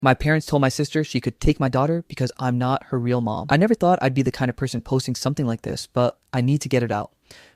My parents told my sister she could take my daughter because I'm not her real mom. I never thought I'd be the kind of person posting something like this, but I need to get it out.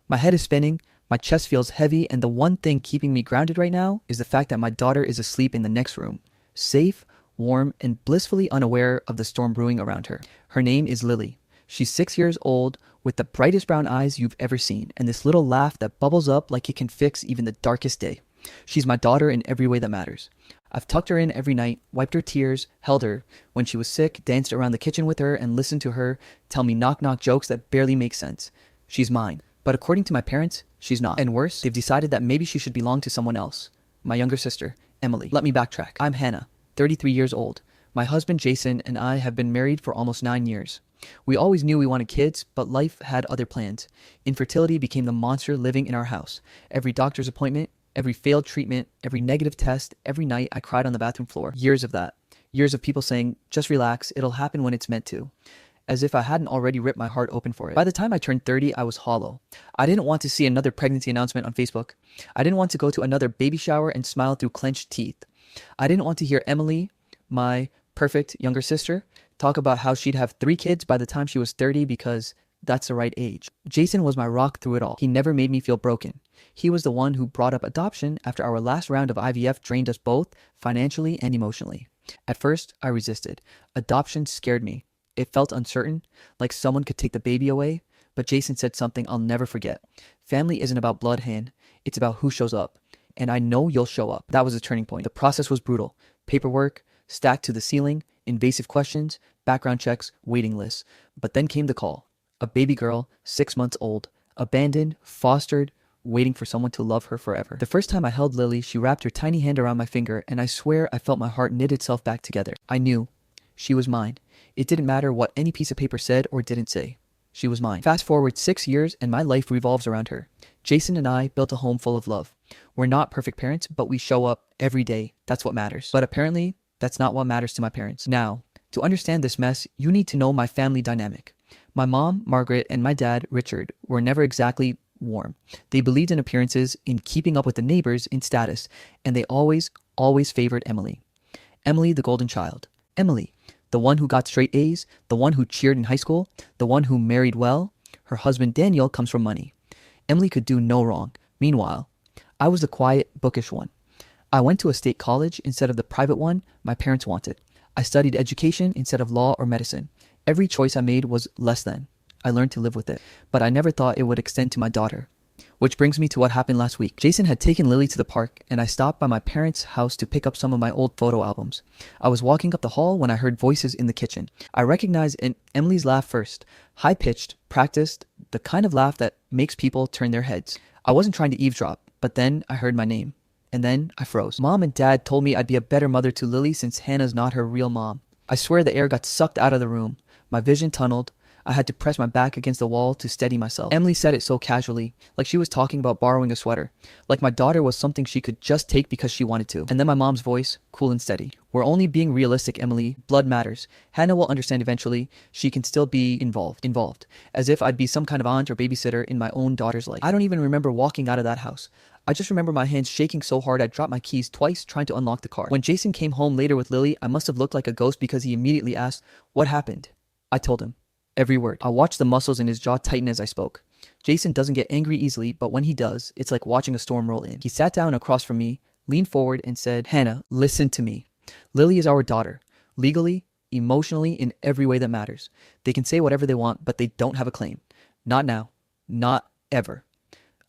My head is spinning, my chest feels heavy, and the one thing keeping me grounded right now is the fact that my daughter is asleep in the next room, safe, warm, and blissfully unaware of the storm brewing around her. Her name is Lily. She's 6 years old with the brightest brown eyes you've ever seen, and this little laugh that bubbles up like it can fix even the darkest day. She's my daughter in every way that matters. I've tucked her in every night, wiped her tears, held her when she was sick, danced around the kitchen with her, and listened to her tell me knock-knock jokes that barely make sense. She's mine. But according to my parents, she's not. And worse, they've decided that maybe she should belong to someone else. My younger sister, Emily. Let me backtrack. I'm Hannah, 33 years old. My husband, Jason, and I have been married for almost 9 years. We always knew we wanted kids, but life had other plans. Infertility became the monster living in our house. Every doctor's appointment, every failed treatment, every negative test, every night I cried on the bathroom floor. Years of that. Years of people saying, just relax, it'll happen when it's meant to. As if I hadn't already ripped my heart open for it. By the time I turned 30, I was hollow. I didn't want to see another pregnancy announcement on Facebook. I didn't want to go to another baby shower and smile through clenched teeth. I didn't want to hear Emily, my perfect younger sister, talk about how she'd have 3 kids by the time she was 30 because that's the right age. Jason was my rock through it all. He never made me feel broken. He was the one who brought up adoption after our last round of IVF drained us both financially and emotionally. At first, I resisted. Adoption scared me. It felt uncertain, like someone could take the baby away, but Jason said something I'll never forget. Family isn't about blood, Han. It's about who shows up. And I know you'll show up. That was a turning point. The process was brutal. Paperwork, stacked to the ceiling, invasive questions, background checks, waiting lists. But then came the call. A baby girl, 6 months old, abandoned, fostered, waiting for someone to love her forever. The first time I held Lily, she wrapped her tiny hand around my finger, and I swear I felt my heart knit itself back together. I knew. She was mine. It didn't matter what any piece of paper said or didn't say. She was mine. Fast forward 6 years and my life revolves around her. Jason and I built a home full of love. We're not perfect parents, but we show up every day. That's what matters. But apparently, that's not what matters to my parents. Now, to understand this mess, you need to know my family dynamic. My mom, Margaret, and my dad, Richard, were never exactly warm. They believed in appearances, in keeping up with the neighbors, in status, and they always favored Emily. Emily, the golden child. Emily, the one who got straight A's, the one who cheered in high school, the one who married well. Her husband Daniel comes from money. Emily could do no wrong. Meanwhile, I was the quiet, bookish one. I went to a state college instead of the private one my parents wanted. I studied education instead of law or medicine. Every choice I made was less than. I learned to live with it, but I never thought it would extend to my daughter. Which brings me to what happened last week. Jason had taken Lily to the park, and I stopped by my parents' house to pick up some of my old photo albums. I was walking up the hall when I heard voices in the kitchen. I recognized Emily's laugh first. High-pitched, practiced, the kind of laugh that makes people turn their heads. I wasn't trying to eavesdrop, but then I heard my name. And then I froze. Mom and Dad told me I'd be a better mother to Lily since Hannah's not her real mom. I swear the air got sucked out of the room. My vision tunneled. I had to press my back against the wall to steady myself. Emily said it so casually, like she was talking about borrowing a sweater, like my daughter was something she could just take because she wanted to. And then my mom's voice, cool and steady. We're only being realistic, Emily. Blood matters. Hannah will understand eventually. She can still be involved. As if I'd be some kind of aunt or babysitter in my own daughter's life. I don't even remember walking out of that house. I just remember my hands shaking so hard I dropped my keys twice trying to unlock the car. When Jason came home later with Lily, I must have looked like a ghost because he immediately asked, "What happened?" I told him. Every word. I watched the muscles in his jaw tighten as I spoke. Jason doesn't get angry easily, but when he does, it's like watching a storm roll in. He sat down across from me, leaned forward, and said, "Hannah, listen to me. Lily is our daughter. Legally, emotionally, in every way that matters. They can say whatever they want, but they don't have a claim. Not now. Not ever."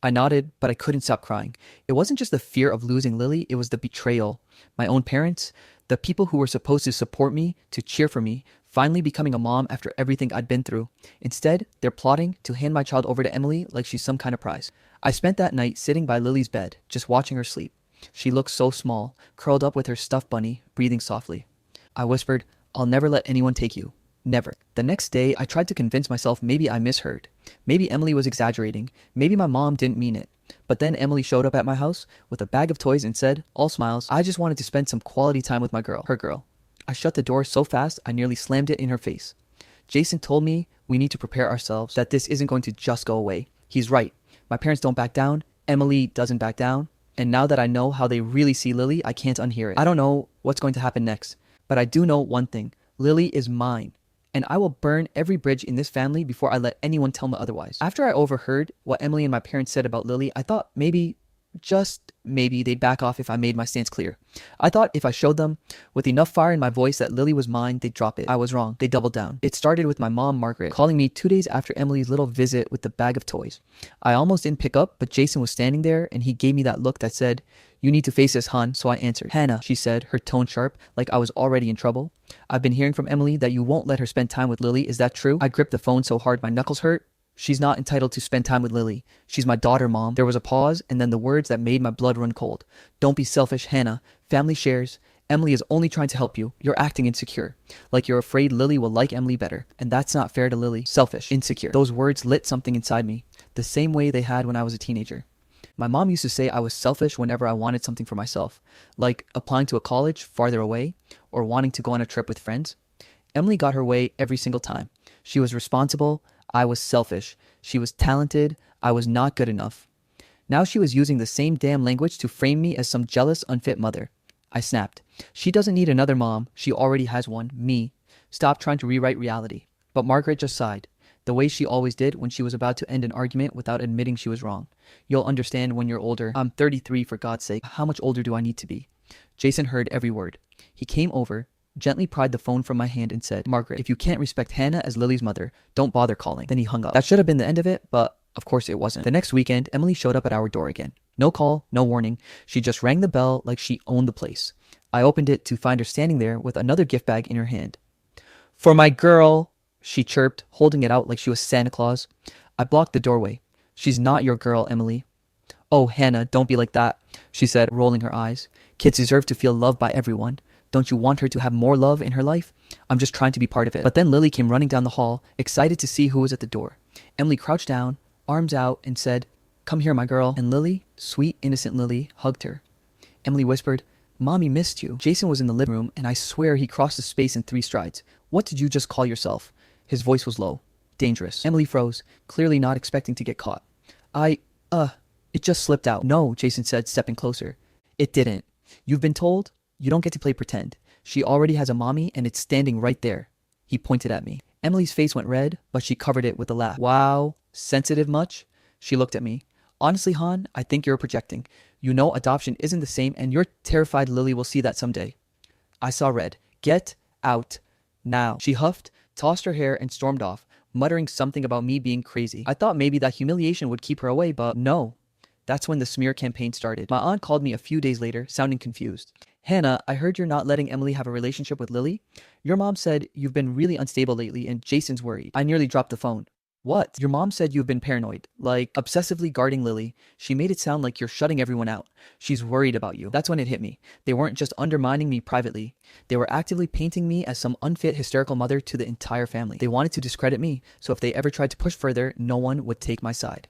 I nodded, but I couldn't stop crying. It wasn't just the fear of losing Lily, it was the betrayal. My own parents, the people who were supposed to support me, to cheer for me, finally becoming a mom after everything I'd been through. Instead, they're plotting to hand my child over to Emily like she's some kind of prize. I spent that night sitting by Lily's bed, just watching her sleep. She looked so small, curled up with her stuffed bunny, breathing softly. I whispered, "I'll never let anyone take you. Never." The next day, I tried to convince myself maybe I misheard. Maybe Emily was exaggerating. Maybe my mom didn't mean it. But then Emily showed up at my house with a bag of toys and said, all smiles, "I just wanted to spend some quality time with her girl." I shut the door so fast I nearly slammed it in her face. Jason told me we need to prepare ourselves, that this isn't going to just go away. He's right. My parents don't back down. Emily doesn't back down. And now that I know how they really see Lily, I can't unhear it. I don't know what's going to happen next, But I do know one thing. Lily is mine. And I will burn every bridge in this family before I let anyone tell me otherwise. After I overheard what Emily and my parents said about Lily, I thought maybe, just maybe, they'd back off if I made my stance clear. I thought if I showed them with enough fire in my voice that Lily was mine, they'd drop it. I was wrong. They doubled down. It started with my mom, Margaret, calling me 2 days after Emily's little visit with the bag of toys. I almost didn't pick up, but Jason was standing there and he gave me that look that said, "You need to face this, hon," so I answered. "Hannah," she said, her tone sharp, like I was already in trouble. "I've been hearing from Emily that you won't let her spend time with Lily. Is that true?" I gripped the phone so hard my knuckles hurt. "She's not entitled to spend time with Lily. She's my daughter, Mom." There was a pause, and then the words that made my blood run cold. "Don't be selfish, Hannah. Family shares. Emily is only trying to help you. You're acting insecure. Like you're afraid Lily will like Emily better. And that's not fair to Lily. Selfish. Insecure." Those words lit something inside me, the same way they had when I was a teenager. My mom used to say I was selfish whenever I wanted something for myself, like applying to a college farther away or wanting to go on a trip with friends. Emily got her way every single time. She was responsible. I was selfish. She was talented. I was not good enough. Now she was using the same damn language to frame me as some jealous, unfit mother. I snapped. She doesn't need another mom. She already has one, me. Stop trying to rewrite reality. But Margaret just sighed, the way she always did when she was about to end an argument without admitting she was wrong. "You'll understand when you're older." I'm 33, for God's sake. How much older do I need to be? Jason heard every word. He came over, gently pried the phone from my hand and said, "Margaret, if you can't respect Hannah as Lily's mother, don't bother calling." Then he hung up. That should have been the end of it, but of course it wasn't. The next weekend, Emily showed up at our door again. No call, no warning. She just rang the bell like she owned the place. I opened it to find her standing there with another gift bag in her hand. "For my girl," she chirped, holding it out like she was Santa Claus. I blocked the doorway. "She's not your girl, Emily." "Oh, Hannah, don't be like that," she said, rolling her eyes. "Kids deserve to feel loved by everyone. Don't you want her to have more love in her life? I'm just trying to be part of it." But then Lily came running down the hall, excited to see who was at the door. Emily crouched down, arms out, and said, "Come here, my girl." And Lily, sweet, innocent Lily, hugged her. Emily whispered, "Mommy missed you." Jason was in the living room, and I swear he crossed the space in 3 strides. "What did you just call yourself?" His voice was low. "Dangerous." Emily froze, clearly not expecting to get caught. It just slipped out." "No," Jason said, stepping closer. "It didn't. You've been told? You don't get to play pretend. She already has a mommy, and it's standing right there." He pointed at me. Emily's face went red, but she covered it with a laugh. "Wow, sensitive much?" She looked at me. "Honestly, Han, I think you're projecting. You know adoption isn't the same, and you're terrified Lily will see that someday." I saw red. "Get out now." She huffed, tossed her hair, and stormed off, muttering something about me being crazy. I thought maybe that humiliation would keep her away, but no. That's when the smear campaign started. My aunt called me a few days later, sounding confused. "Hannah, I heard you're not letting Emily have a relationship with Lily. Your mom said you've been really unstable lately and Jason's worried." I nearly dropped the phone. "What?" "Your mom said you've been paranoid, like obsessively guarding Lily. She made it sound like you're shutting everyone out. She's worried about you." That's when it hit me. They weren't just undermining me privately. They were actively painting me as some unfit, hysterical mother to the entire family. They wanted to discredit me, so if they ever tried to push further, no one would take my side.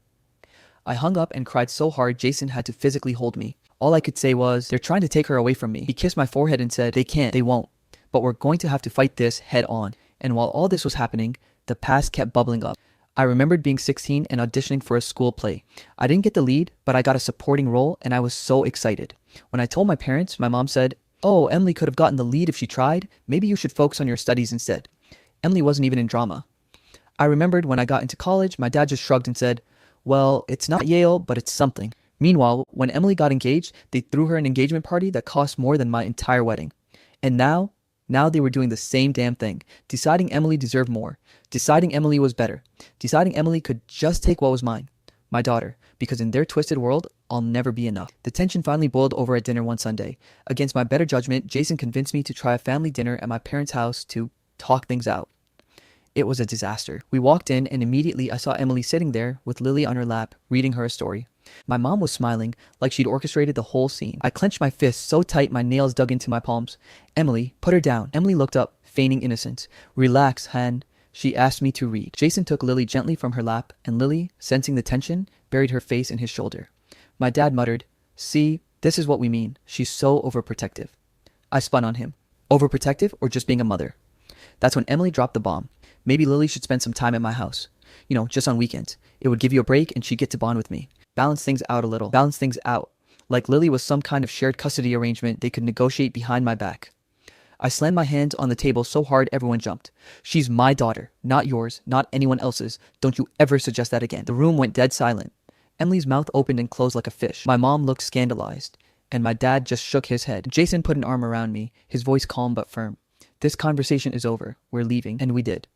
I hung up and cried so hard Jason had to physically hold me. All I could say was, "They're trying to take her away from me." He kissed my forehead and said, "They can't, they won't. But we're going to have to fight this head on." And while all this was happening, the past kept bubbling up. I remembered being 16 and auditioning for a school play. I didn't get the lead, but I got a supporting role and I was so excited. When I told my parents, my mom said, "Oh, Emily could have gotten the lead if she tried. Maybe you should focus on your studies instead." Emily wasn't even in drama. I remembered when I got into college, my dad just shrugged and said, "Well, it's not Yale, but it's something." Meanwhile, when Emily got engaged, they threw her an engagement party that cost more than my entire wedding. And now they were doing the same damn thing, deciding Emily deserved more, deciding Emily was better, deciding Emily could just take what was mine, my daughter, because in their twisted world, I'll never be enough. The tension finally boiled over at dinner one Sunday. Against my better judgment, Jason convinced me to try a family dinner at my parents' house to talk things out. It was a disaster. We walked in and immediately I saw Emily sitting there with Lily on her lap, reading her a story. My mom was smiling like she'd orchestrated the whole scene. I clenched my fists so tight my nails dug into my palms. "Emily, put her down." Emily looked up, feigning innocence. "Relax, Han." She asked me to read. Jason took Lily gently from her lap, and Lily, sensing the tension, buried her face in his shoulder. My dad muttered, "See, this is what we mean. She's so overprotective." I spun on him. Overprotective or just being a mother? That's when Emily dropped the bomb. "Maybe Lily should spend some time at my house. Just on weekends. It would give you a break and she'd get to bond with me. Balance things out a little. Balance things out. Like Lily was some kind of shared custody arrangement they could negotiate behind my back." I slammed my hands on the table so hard everyone jumped. She's my daughter, not yours, not anyone else's. Don't you ever suggest that again. The room went dead silent. Emily's mouth opened and closed like a fish. My mom looked scandalized, and my dad just shook his head. Jason put an arm around me, his voice calm but firm. This conversation is over. We're leaving. And we did.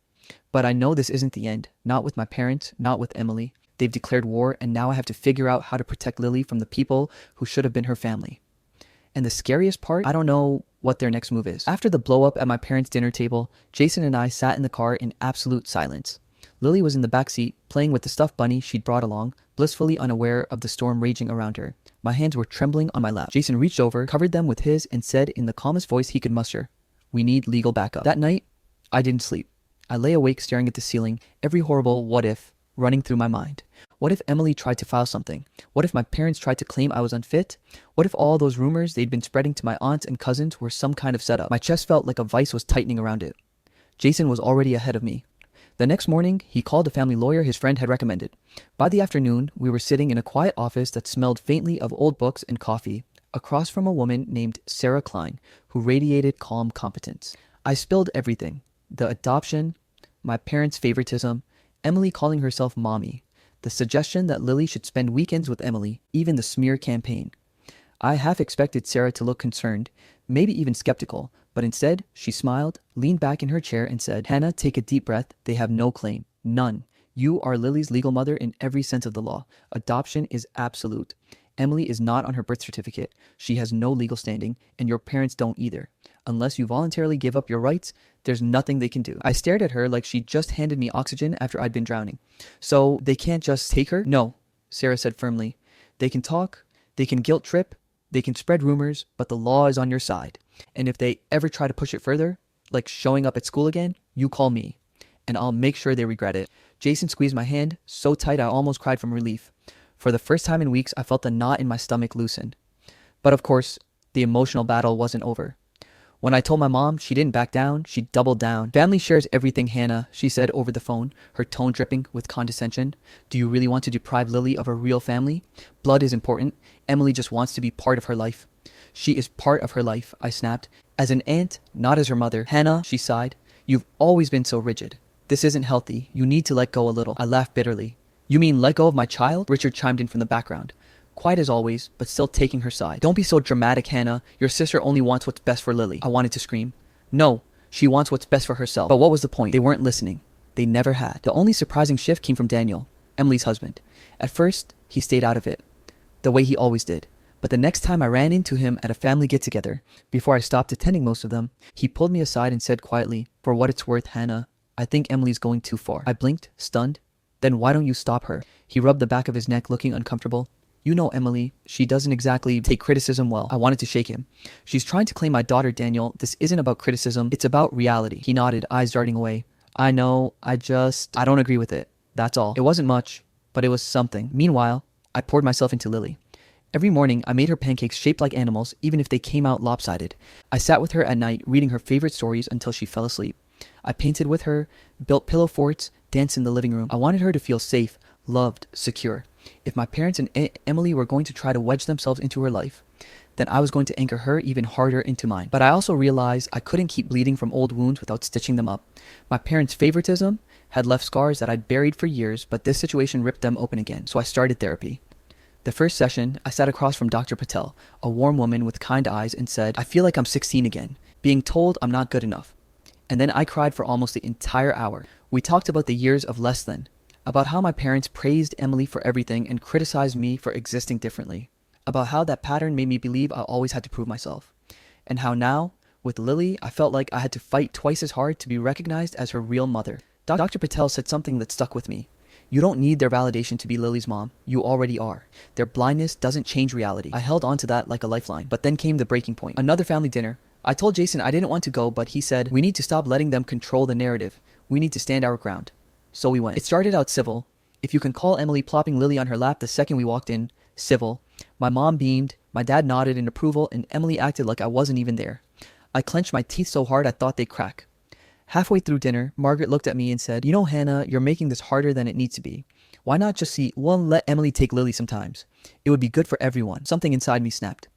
But I know this isn't the end. Not with my parents, not with Emily. They've declared war, and now I have to figure out how to protect Lily from the people who should have been her family. And the scariest part, I don't know what their next move is. After the blow up at my parents' dinner table, Jason and I sat in the car in absolute silence. Lily was in the back seat, playing with the stuffed bunny she'd brought along, blissfully unaware of the storm raging around her. My hands were trembling on my lap. Jason reached over, covered them with his, and said in the calmest voice he could muster, "We need legal backup." That night, I didn't sleep. I lay awake staring at the ceiling, every horrible what if running through my mind. What if Emily tried to file something? What if my parents tried to claim I was unfit? What if all those rumors they'd been spreading to my aunts and cousins were some kind of setup? My chest felt like a vice was tightening around it. Jason was already ahead of me. The next morning, he called a family lawyer his friend had recommended. By the afternoon, we were sitting in a quiet office that smelled faintly of old books and coffee, across from a woman named Sarah Klein, who radiated calm competence. I spilled everything. The adoption, my parents' favoritism, Emily calling herself mommy, the suggestion that Lily should spend weekends with Emily, even the smear campaign. I half expected Sarah to look concerned, maybe even skeptical, but instead, she smiled, leaned back in her chair and said, "Hannah, take a deep breath. They have no claim. None. You are Lily's legal mother in every sense of the law. Adoption is absolute. Emily is not on her birth certificate. She has no legal standing, and your parents don't either. Unless you voluntarily give up your rights, there's nothing they can do." I stared at her like she'd just handed me oxygen after I'd been drowning. "So they can't just take her?" "No," Sarah said firmly. "They can talk, they can guilt trip, they can spread rumors, but the law is on your side. And if they ever try to push it further, like showing up at school again, you call me, and I'll make sure they regret it." Jason squeezed my hand so tight I almost cried from relief. For the first time in weeks, I felt the knot in my stomach loosen. But of course, the emotional battle wasn't over. When I told my mom, she didn't back down, she doubled down. "Family shares everything, Hannah," she said over the phone, her tone dripping with condescension. "Do you really want to deprive Lily of a real family? Blood is important. Emily just wants to be part of her life." "She is part of her life," I snapped. "As an aunt, not as her mother." "Hannah," she sighed, "you've always been so rigid. This isn't healthy. You need to let go a little." I laughed bitterly. "You mean let go of my child?" Richard chimed in from the background, quiet as always, but still taking her side. "Don't be so dramatic, Hannah. Your sister only wants what's best for Lily." I wanted to scream. "No, she wants what's best for herself." But what was the point? They weren't listening. They never had. The only surprising shift came from Daniel, Emily's husband. At first, he stayed out of it, the way he always did. But the next time I ran into him at a family get-together, before I stopped attending most of them, he pulled me aside and said quietly, "For what it's worth, Hannah, I think Emily's going too far." I blinked, stunned. "Then why don't you stop her?" He rubbed the back of his neck, looking uncomfortable. "You know Emily, she doesn't exactly take criticism well." I wanted to shake him. "She's trying to claim my daughter, Daniel. This isn't about criticism, it's about reality." He nodded, eyes darting away. "I know, I don't agree with it. That's all." It wasn't much, but it was something. Meanwhile, I poured myself into Lily. Every morning, I made her pancakes shaped like animals, even if they came out lopsided. I sat with her at night, reading her favorite stories until she fell asleep. I painted with her, built pillow forts, danced in the living room. I wanted her to feel safe, loved, secure. If my parents and Emily were going to try to wedge themselves into her life, then I was going to anchor her even harder into mine. But I also realized I couldn't keep bleeding from old wounds without stitching them up. My parents' favoritism had left scars that I'd buried for years, but this situation ripped them open again, so I started therapy. The first session, I sat across from Dr. Patel, a warm woman with kind eyes, and said, "I feel like I'm 16 again, being told I'm not good enough." And then I cried for almost the entire hour. We talked about the years of less than, about how my parents praised Emily for everything and criticized me for existing differently, about how that pattern made me believe I always had to prove myself, and how now, with Lily, I felt like I had to fight twice as hard to be recognized as her real mother. Dr. Patel said something that stuck with me. "You don't need their validation to be Lily's mom. You already are. Their blindness doesn't change reality." I held on to that like a lifeline. But then came the breaking point. Another family dinner. I told Jason I didn't want to go, but he said, "We need to stop letting them control the narrative. We need to stand our ground." So we went. It started out civil. If you can call Emily plopping Lily on her lap the second we walked in, civil. My mom beamed, my dad nodded in approval, and Emily acted like I wasn't even there. I clenched my teeth so hard I thought they'd crack. Halfway through dinner, Margaret looked at me and said, "You know, Hannah, you're making this harder than it needs to be. Why not just let Emily take Lily sometimes? It would be good for everyone." Something inside me snapped.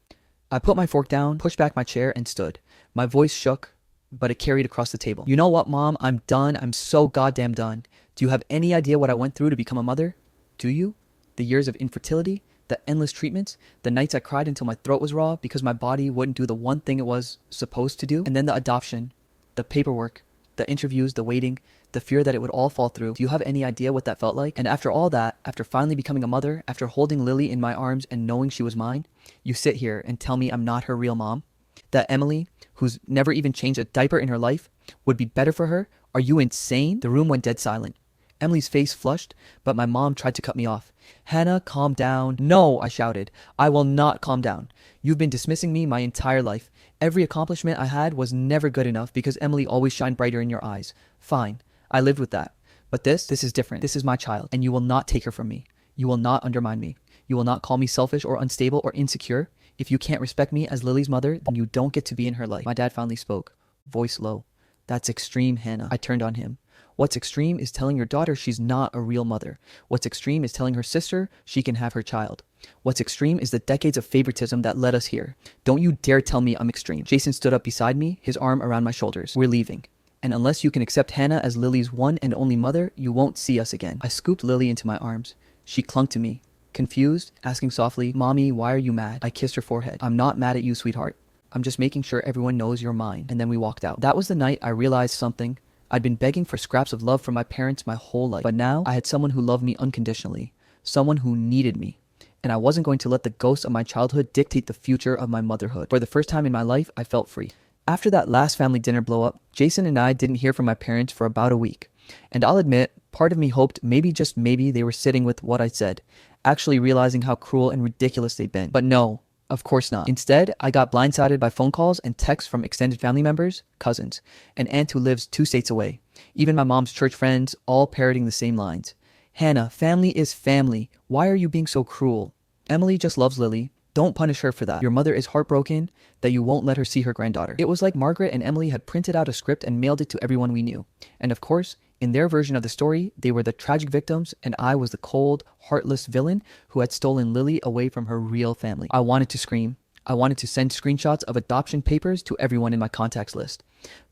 I put my fork down, pushed back my chair, and stood. My voice shook, but it carried across the table. You know what, Mom? I'm done. I'm so goddamn done. Do you have any idea what I went through to become a mother? Do you? The years of infertility, the endless treatments, the nights I cried until my throat was raw because my body wouldn't do the one thing it was supposed to do, and then the adoption, the paperwork, the interviews, the waiting, the fear that it would all fall through. Do you have any idea what that felt like? And after all that, after finally becoming a mother, after holding Lily in my arms and knowing she was mine, you sit here and tell me I'm not her real mom? That Emily, who's never even changed a diaper in her life, would be better for her? Are you insane? The room went dead silent. Emily's face flushed, but my mom tried to cut me off. Hannah, calm down. No, I shouted. I will not calm down. You've been dismissing me my entire life. Every accomplishment I had was never good enough because Emily always shined brighter in your eyes. Fine, I lived with that. But this is different. This is my child, and you will not take her from me. You will not undermine me. You will not call me selfish or unstable or insecure. If you can't respect me as Lily's mother, then you don't get to be in her life. My dad finally spoke, voice low. That's extreme, Hannah. I turned on him. What's extreme is telling your daughter she's not a real mother. What's extreme is telling her sister she can have her child. What's extreme is the decades of favoritism that led us here. Don't you dare tell me I'm extreme. Jason stood up beside me, his arm around my shoulders. We're leaving. And unless you can accept Hannah as Lily's one and only mother, you won't see us again. I scooped Lily into my arms. She clung to me, confused, asking softly, Mommy, why are you mad? I kissed her forehead. I'm not mad at you, sweetheart. I'm just making sure everyone knows you're mine. And then we walked out. That was the night I realized something. I'd been begging for scraps of love from my parents my whole life, but now I had someone who loved me unconditionally, someone who needed me, and I wasn't going to let the ghost of my childhood dictate the future of my motherhood. For the first time in my life, I felt free. After that last family dinner blow-up, Jason and I didn't hear from my parents for about a week, and I'll admit, part of me hoped maybe, just maybe, they were sitting with what I said, actually realizing how cruel and ridiculous they'd been. But no. Of course not. Instead, I got blindsided by phone calls and texts from extended family members, cousins, an aunt who lives 2 states away. Even my mom's church friends, all parroting the same lines. Hannah, family is family. Why are you being so cruel? Emily just loves Lily. Don't punish her for that. Your mother is heartbroken that you won't let her see her granddaughter. It was like Margaret and Emily had printed out a script and mailed it to everyone we knew. And of course, in their version of the story, they were the tragic victims and I was the cold, heartless villain who had stolen Lily away from her real family. I wanted to scream. I wanted to send screenshots of adoption papers to everyone in my contacts list.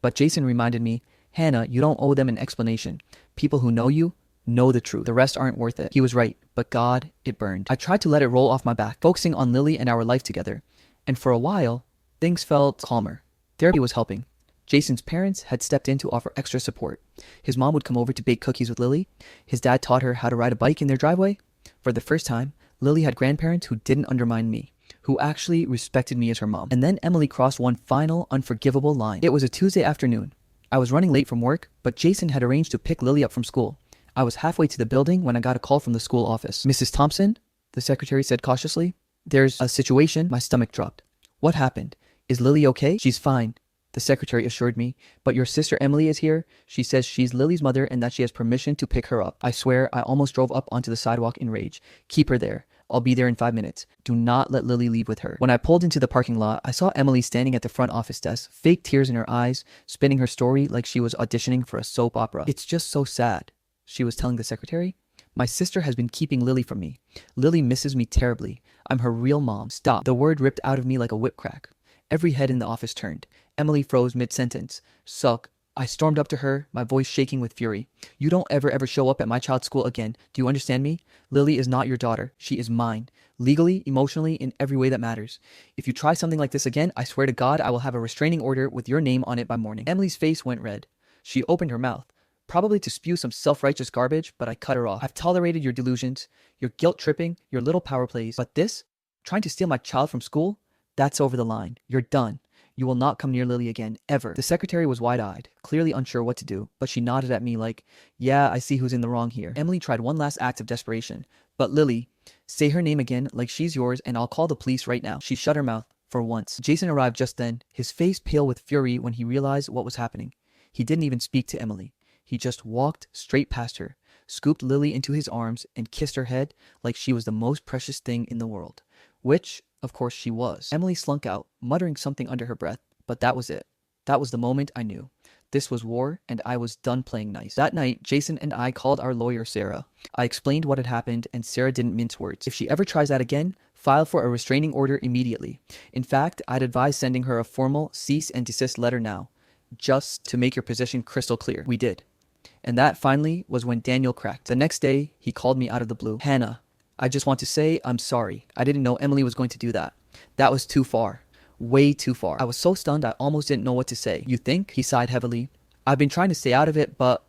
But Jason reminded me, Hannah, you don't owe them an explanation. People who know you know the truth. The rest aren't worth it. He was right, but God, it burned. I tried to let it roll off my back, focusing on Lily and our life together. And for a while, things felt calmer. Therapy was helping. Jason's parents had stepped in to offer extra support. His mom would come over to bake cookies with Lily. His dad taught her how to ride a bike in their driveway. For the first time, Lily had grandparents who didn't undermine me, who actually respected me as her mom. And then Emily crossed one final, unforgivable line. It was a Tuesday afternoon. I was running late from work, but Jason had arranged to pick Lily up from school. I was halfway to the building when I got a call from the school office. Mrs. Thompson, the secretary said cautiously, there's a situation. My stomach dropped. What happened? Is Lily okay? She's fine, the secretary assured me, but your sister Emily is here. She says she's Lily's mother and that she has permission to pick her up. I swear I almost drove up onto the sidewalk in rage. Keep her there. I'll be there in 5 minutes. Do not let Lily leave with her. When I pulled into the parking lot, I saw Emily standing at the front office desk, fake tears in her eyes, spinning her story like she was auditioning for a soap opera. It's just so sad, she was telling the secretary. My sister has been keeping Lily from me. Lily misses me terribly. I'm her real mom. Stop. The word ripped out of me like a whip crack. Every head in the office turned. Emily froze mid-sentence. Suck. I stormed up to her, my voice shaking with fury. You don't ever show up at my child's school again. Do you understand me? Lily is not your daughter. She is mine. Legally, emotionally, in every way that matters. If you try something like this again, I swear to God, I will have a restraining order with your name on it by morning. Emily's face went red. She opened her mouth, probably to spew some self-righteous garbage, but I cut her off. I've tolerated your delusions, your guilt-tripping, your little power plays. But this? Trying to steal my child from school? That's over the line. You're done. You will not come near Lily again, ever. The secretary was wide-eyed, clearly unsure what to do, but she nodded at me like, yeah, I see who's in the wrong here. Emily tried one last act of desperation. But Lily, say her name again like she's yours and I'll call the police right now. She shut her mouth, for once. Jason arrived just then, his face pale with fury when he realized what was happening. He didn't even speak to Emily. He just walked straight past her, scooped Lily into his arms, and kissed her head like she was the most precious thing in the world. Which, of course, she was. Emily slunk out, muttering something under her breath, but that was it. That was the moment I knew. This was war, and I was done playing nice. That night, Jason and I called our lawyer, Sarah. I explained what had happened, and Sarah didn't mince words. If she ever tries that again, file for a restraining order immediately. In fact, I'd advise sending her a formal cease and desist letter now. just to make your position crystal clear. We did. And that finally was when Daniel cracked. The next day, he called me out of the blue. Hannah, I just want to say I'm sorry. I didn't know Emily was going to do that. That was too far. Way too far. I was so stunned I almost didn't know what to say. You think? He sighed heavily. I've been trying to stay out of it, but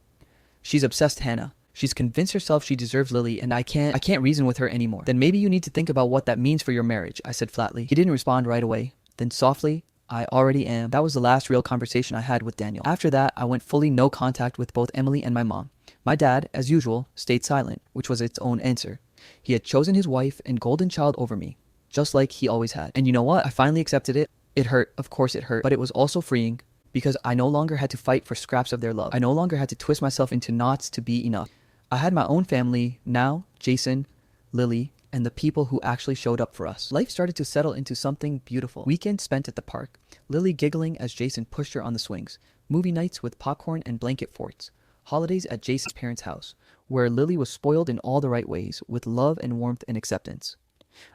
she's obsessed, Hannah. She's convinced herself she deserves Lily, and I can't reason with her anymore. Then maybe you need to think about what that means for your marriage, I said flatly. He didn't respond right away. Then softly, I already am. That was the last real conversation I had with Daniel. After that, I went fully no contact with both Emily and my mom. My dad, as usual, stayed silent, which was its own answer. He had chosen his wife and golden child over me, just like he always had. And you know what? I finally accepted it. It hurt. Of course it hurt. But it was also freeing because I no longer had to fight for scraps of their love. I no longer had to twist myself into knots to be enough. I had my own family now, Jason, Lily, and the people who actually showed up for us. Life started to settle into something beautiful. Weekends spent at the park, Lily giggling as Jason pushed her on the swings. Movie nights with popcorn and blanket forts. Holidays at Jason's parents' house, where Lily was spoiled in all the right ways, with love and warmth and acceptance.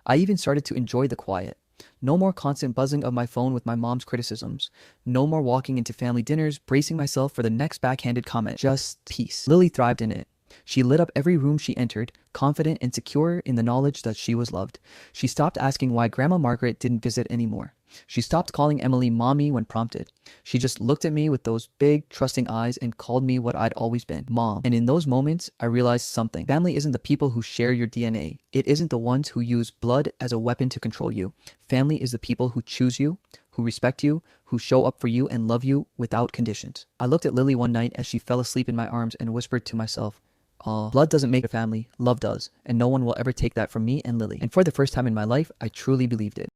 I even started to enjoy the quiet. No more constant buzzing of my phone with my mom's criticisms. No more walking into family dinners, bracing myself for the next backhanded comment. Just peace. Lily thrived in it. She lit up every room she entered, confident and secure in the knowledge that she was loved. She stopped asking why Grandma Margaret didn't visit anymore. She stopped calling Emily mommy when prompted. She just looked at me with those big, trusting eyes and called me what I'd always been, Mom. And in those moments, I realized something. Family isn't the people who share your DNA. It isn't the ones who use blood as a weapon to control you. Family is the people who choose you, who respect you, who show up for you and love you without conditions. I looked at Lily one night as she fell asleep in my arms and whispered to myself, blood doesn't make a family, love does, and no one will ever take that from me and Lily. And for the first time in my life, I truly believed it.